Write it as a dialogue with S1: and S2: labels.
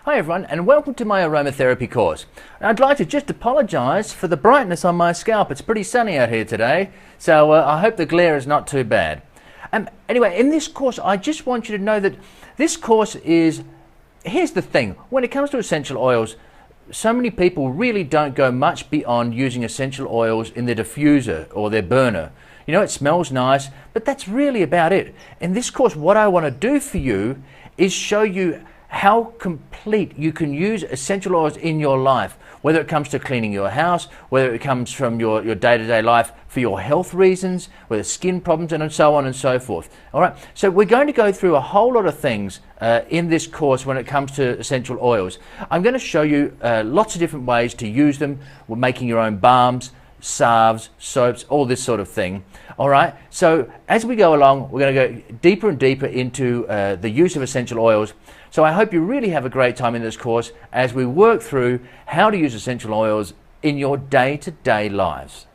S1: Hi everyone, and welcome to my aromatherapy course. I'd like to just apologise for the brightness on my scalp. It's pretty sunny out here today, so I hope the glare is not too bad. Anyway, in this course I just want you to know that this course is, here's the thing, when it comes to essential oils, so many people really don't go much beyond using essential oils in their diffuser or their burner. You know, it smells nice, but that's really about it. In this course, what I want to do for you is show you how complete you can use essential oils in your life, whether it comes to cleaning your house, whether it comes from your day-to-day life for your health reasons, whether skin problems and so on and so forth. All right, so we're going to go through a whole lot of things in this course when it comes to essential oils. I'm going to show you lots of different ways to use them. We're making your own balms, salves, soaps, all this sort of thing. All right, so as we go along, we're going to go deeper and deeper into the use of essential oils. So I hope you really have a great time in this course as we work through how to use essential oils in your day-to-day lives.